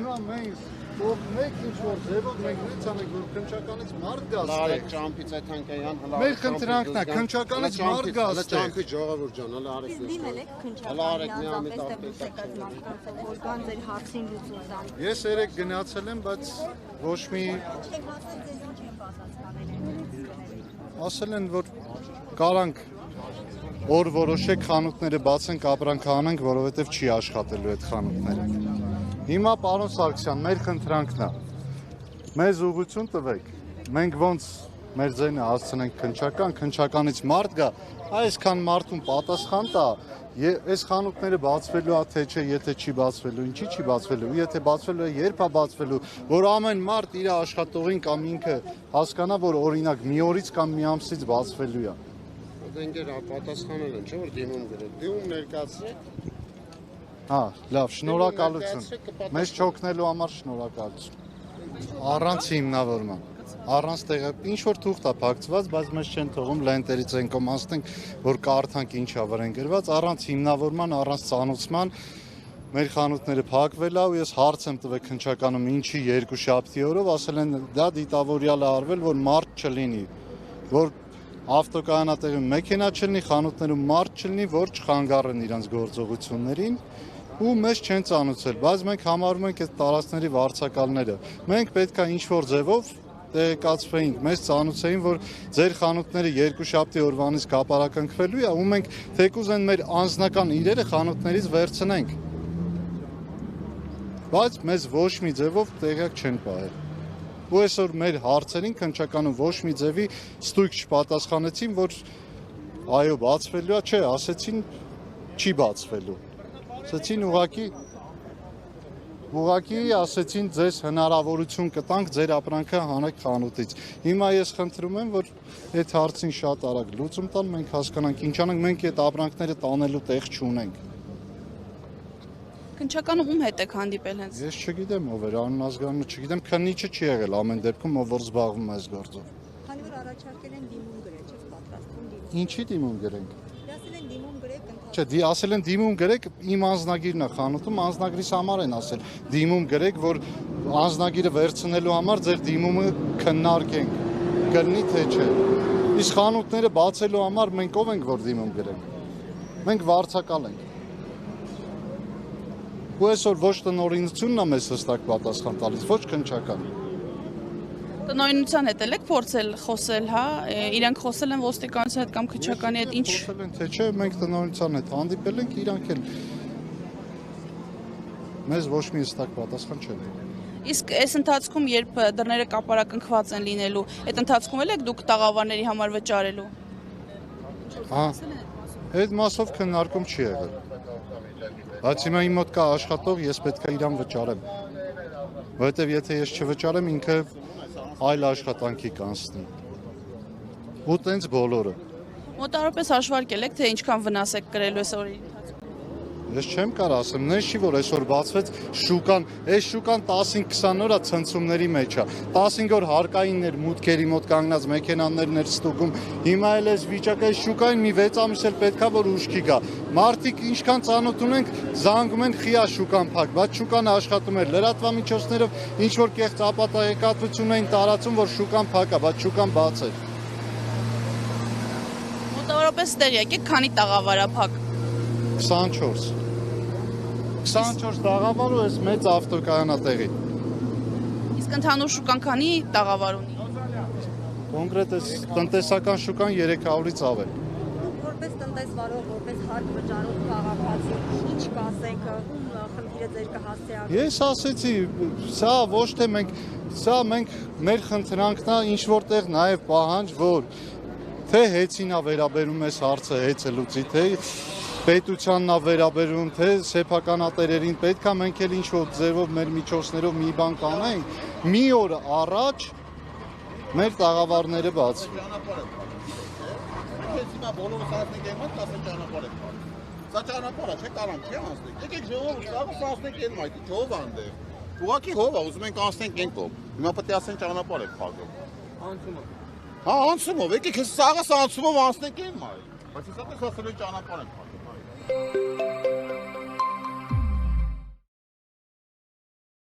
Հիմա մենք մեկ ինչ-որ ձևով մենք նենց անենք, որ քնչականից մարդ գա ստեղ։ Լարեք ճամփից այդ հանկայան հլա։ Մեր խնդրանքն է, քնչականից մարդ գա ստեղ։ Ճամփի ժողովուրդ ջան, հլա արեք։ Դիմել եք քնչականին անձնապես դեպի մարդկանց, որ կան ձեր հարցին լուծում տան։ Ես երեք գնացել եմ, բայց ոչ մի ասել են, որ կարանք օր որոշեք խանութները բացենք, ապրանք անենք, որովհետև չի աշխատելու այդ խանութները։ Հիմա պարոն Սարգսյան, մեր խնդրանքն է։ Մեզ ուղղություն տվեք։ Մենք ոնց մեր ձայնը հասցնենք քնչականից մարդ գա, այսքան մարդուն պատասխան տա, այս խանութները բացվելու է թե չէ, եթե չի բացվելու, ինչի չի բացվելու, եթե բացվելու է, երբ է բացվելու, որ ամեն մարդ իր աշխատողին կամ ինքը հասկանա, որ օրինակ մի օրից կամ մի ամսից բացվելու է։ Դենգեր պատասխանել են, չէ՞ որ դիմում գրեք։ Դիմում ներկայացրեք։ Հա, լավ, շնորհակալություն։ Մեզ չօգնելու համար շնորհակալություն։ Առանց հիմնավորման, առանց տեղը ինչ որ թուղթ է փակցված, բայց մեզ չեն թողում լենտերից են կոմանստենք, որ կարդանք ինչա վրան գրված, առանց հիմնավորման, առանց ծանուցման մեր խանութները փակվել է ու ես հարց եմ տվել քնչականում ինչի երկուշաբթի օրով, ասել են դա դիտավորյալ է արվել, որ մարդ չլինի, որ ավտոկայանատեղում մեքենա չլինի, խանութներում մարդ չլինի, որ չխանգարեն իրենց գործողություններին ու մեզ չեն ծանուցել, բայց մենք համարում ենք այդ տարածքների վարձակալները։ Մենք պետք է ինչ-որ ձևով տեղեկացվեինք, մեզ ծանուցեին, որ ձեր խանութները երկուշաբթի օրվանից կապարակնքվելու է ու մենք թեկուզ են մեր անձնական իրերը խանութներից վերցնենք։ Բայց մեզ ոչ մի ձևով տեղյակ չեն պահել։ Ու այսօր մեր հարցերին քնչականում ոչ մի ձևի ստույգ չպատասխանեցին, որ այո, բացվելու է, չէ, ասեցին չի բացվելու։ Ասեցին ուղղակի ասեցին ձեզ հնարավորություն կտանք ձեր ապրանքը հանեք խանութից։ Հիմա ես խնդրում եմ, որ այդ հարցին շատ արագ լուծում տան, մենք հասկանանք ինչ անենք, մենք այդ ապրանքները տանելու տեղ չունենք։ Քնչականում ում հետ եք հանդիպել հենց։ Ես չգիտեմ ով էր, անուն ազգանունը չգիտեմ, քննիչը չի եղել ամեն դեպքում, ով որ զբաղվում է այս գործով։ Քանի որ առաջարկել են դիմում գրել, չէ՞ պատրաստվում դիմում։ Ինչի դիմում գրենք։ Ասել են դիմում գրեք ընթացքում։ Չէ, ասել են դիմում գրեք, իմ անձնագիրն է խանութում, անձնագրիս համար են ասել։ Դիմում գրեք, որ անձնագիրը վերցնելու համար ձեր դիմումը քննարկենք, կլինի թե չէ։ Իսկ խանութները բացելու համար մենք ով ենք, որ դիմում գրենք։ Մենք վարձակալ ենք։ Ու այսօր ոչ տնօրինությունն է մեզ հստակ պատասխան տալիս, ոչ քնչական։ Տնօրինության հետ եք փորձել խոսել, հա, իրանք խոսել են ոստիկանության հետ կամ քնչականի հետ, ինչ խոսել են, թե չէ, մենք տնօրինության հետ հանդիպել ենք, իրանք էլ մեզ ոչ մի հստակ պատասխան չեն։ Իսկ այս ընթացքում, երբ դռները կապարակնքված են լինելու, այդ ընթացքում եք դուք տաղավարների համար վճարելու։ Հա, այդ մասով քննարկում չի եղել։ Բայց հիմա իմ մոտ կա աշխատող, ես պետք է իրան վճարեմ։ Որովհետև եթե ես չվճարեմ, ինքը այլ աշխատանքի կանցնի։ Ու տենց բոլորը։ Մոտավորապես հաշվարկել եք, թե ինչքան վնաս եք կրելու այս օրերի ընթացքում։ Ես չեմ կարող ասեմ, նենց չի, որ այսօր բացվեց շուկան, այս շուկան 15-20 օր է ցնցումների մեջ է։ 15 օր հարկայիններ մուտքերի մոտ կանգնած մեքենաներն էր ստուգում։ Հիմա էլ այս վիճակը այս շուկային մի 6 ամիս էլ պետքա որ ուշքի գա։ Մարդիկ ինչքան ծանոթ ունենք, զանգում են խիա շուկան փակ, բայց շուկան աշխատում էր լրատվամիջոցներով, ինչ որ կեղծ ապատահեկատվություն էին տարածում, որ շուկան փակ է, բայց շուկան բաց էր։ Մոտավորապես տեղյակ եք, քանի տաղավար է փակ։ 24 տաղավար ու այս մեծ ավտոկայանատեղի։ Իսկ ընդհանուր շուկան քանի տաղավար ունի։ Կոնկրետ այս տնտեսական շուկան 300-ից ավել։ Որպես տնտեսվարող, որպես հարկ վճարող քաղաքացի, ինչ կասեք, ում խնդիրը ձեր կհասցեարի։ Ես ասեցի, սա ոչ թե մենք մեր խնդրանքն է ինչ որտեղ նաև պահանջ, որ թե հեծին է վերաբերում այս հարցը հեծը լուծի, թե պետությանն է վերաբերում, թե սեփականատերերին, պետք է մենք էլ ինչ-որ ձևով մեր միջոցներով մի բան կանենք, մի օր առաջ մեր տաղավարները բացվի։ Հիմա բոլորը սարսնեք են մատ, ասեն ճանապարհ եք փակ։ Սա ճանապարհ է, չէ՞ կարանք, չէ՞ անցնենք։ Եկեք ժողովուրդ, սարսնեք են մայթի, ո՞վ անդե։ Ուղղակի հով է, ուզում ենք անցնենք են կողմ։ Հիմա պետք է ասեն ճանապարհ եք փակել։ Անցումով։ Հա, անցումով, եկեք հեսա սաղը անցումով անցնենք են մայ։ Բայց հեսա ասել են ճանապարհ եք փակել։